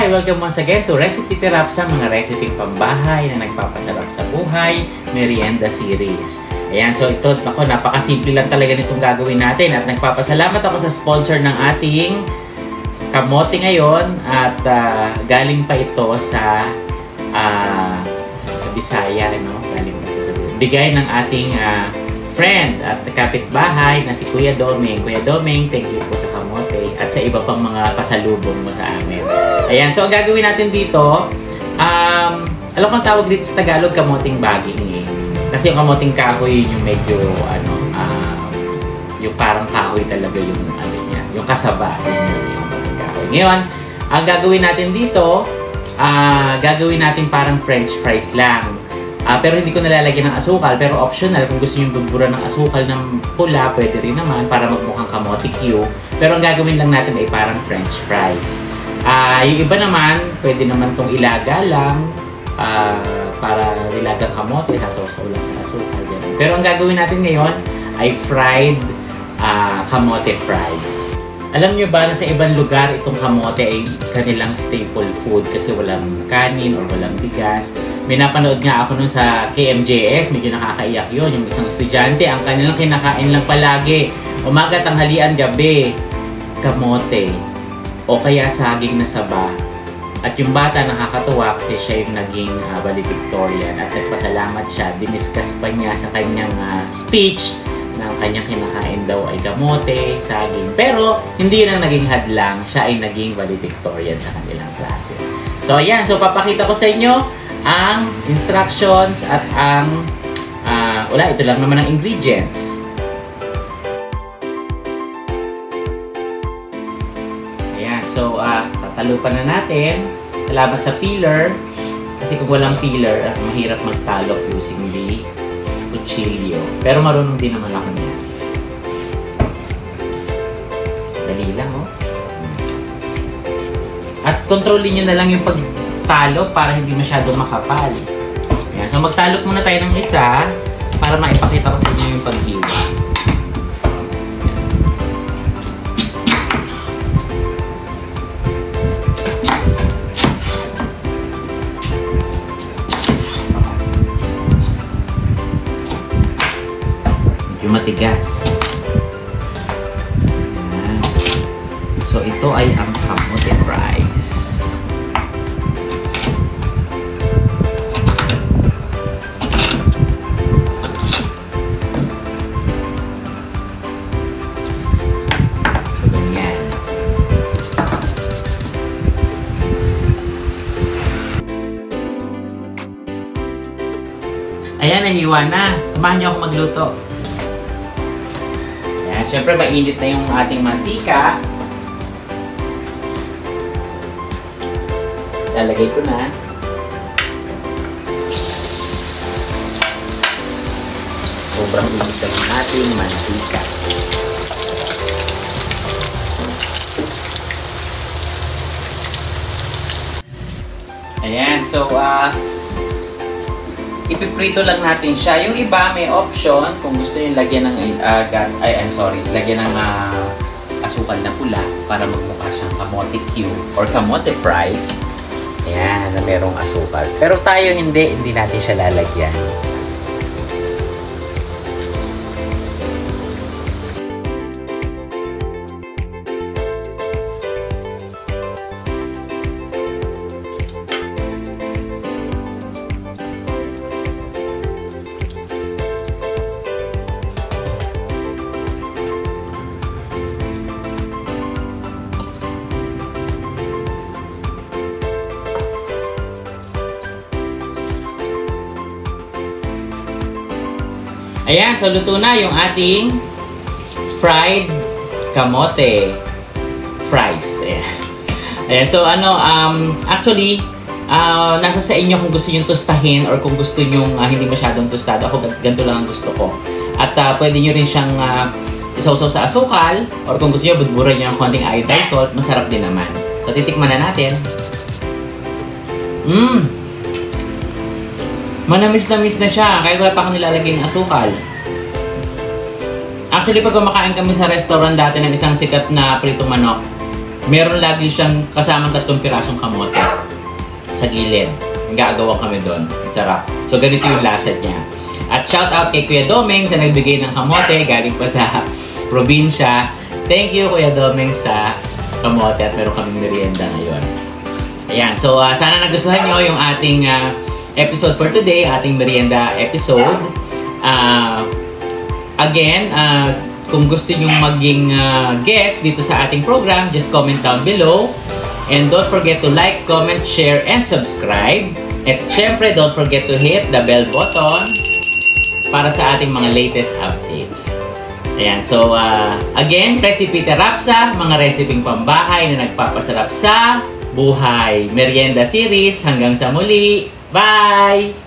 Hi! Welcome once again to Recipe Tirap, sa mga recipe pambahay na nagpapasarap sa buhay, merienda series. Ayan, so ito, ako, napakasimple lang talaga nitong gagawin natin at nagpapasalamat ako sa sponsor ng ating kamote ngayon at galing pa ito sa Bisaya, no? Galing pa ito sa bigay ng ating friend at kapitbahay na si Kuya Doming. Kuya Doming, thank you po sa kamote at sa iba pang mga pasalubong mo sa amin. Ayan, so ang gagawin natin dito, alam kong tawag dito sa Tagalog, kamoting baging eh. Kasi yung kamoting kahoy, yung medyo, yung parang kahoy talaga yung, niya, yung kasaba, yung kamoting kahoy. Ngayon, ang gagawin natin dito, gagawin natin parang french fries lang. Pero hindi ko nalalagyan ng asukal, pero optional. Kung gusto nyo bubura ng asukal ng pula, pwede rin naman para magmukhang kamote Q. Pero ang gagawin lang natin ay parang french fries. Yung iba naman, pwede naman itong ilaga lang. Para nilagang kamote, sasaw-saw lang sa asukal. Ganun. Pero ang gagawin natin ngayon ay fried kamote fries. Alam nyo ba na sa ibang lugar itong kamote ay kanilang staple food kasi walang kanin or walang bigas. May napanood nga ako nun sa KMJS, medyo nakakaiyak yun. Yung isang estudyante, ang kanilang kinakain lang palagi, umaga, tanghalian, gabi, kamote o kaya saging na saba. At yung bata nakakatuwa kasi siya yung naging valedictorian at nagpasalamat siya. Diniscuss pa niya sa kanyang speech na ang kanyang kinakain daw ay kamote, saging. Pero hindi yun ang naging hadlang, siya ay naging valedictorian sa kanilang klase. So ayan, so papakita ko sa inyo ang instructions at ang ito lang naman ang ingredients. Ayan, so tatalupan na natin. Salamat sa peeler. Kasi kung walang peeler, mahirap magtalok using the kutsilyo. Pero marunong din naman ako niya. Dali lang, oh. At kontrolin nyo na lang yung pagtalok para hindi masyadong makapal. Ayan. So magtalok muna tayo ng isa para maipakita ko sa inyo yung paghiwa. Matigas. Ayan. So ito ay ang kamote fries. So ganyan. Ayan, nahiwa na. Samahan niyo ako magluto. Siyempre, mainit na yung ating mantika. Lalagay ko na. Sobrang init na yung ating mantika. Ayan, so ipiprito lang natin siya. Yung iba may option kung gusto niyo lagyan ng lagyan ng asukal na pula para magmukha siyang kamote cube or kamote fries. Ayan, na merong asukal. Pero tayo hindi natin siya lalagyan. Ayan, so luto na yung ating fried kamote fries. Ayan, so actually, nasa sa inyo kung gusto nyo tostahin or kung gusto nyo hindi masyadong tostado. Ako, ganito lang ang gusto ko. At pwede nyo rin siyang isawsaw sa asukal or kung gusto nyo, budburan nyo ng konting iodized salt, masarap din naman. So, titikman na natin. Manamis-namis na siya, kahit wala pa akong nilalagay ng asukal. Actually, pag kumakain kami sa restaurant dati ng isang sikat na pritong manok, meron lagi siyang kasamang 3 pirasong kamote sa gilid. Gagawa kami doon. Sarap. So, ganito yung lasa niya. At shout out kay Kuya Domeng sa nagbigay ng kamote galing pa sa probinsya. Thank you, Kuya Domeng, sa kamote at meron kaming merienda ngayon. Ayan. So, sana nagustuhan nyo yung ating episode for today, ating merienda episode. Again, kung gusto nyo maging guest dito sa ating program, just comment down below. And don't forget to like, comment, share, and subscribe. At syempre, don't forget to hit the bell button para sa ating mga latest updates. Ayan, so again, Recipe Terapsa, mga reseping pambahay na nagpapasarap sa buhay. Merienda series, hanggang sa muli. Bye!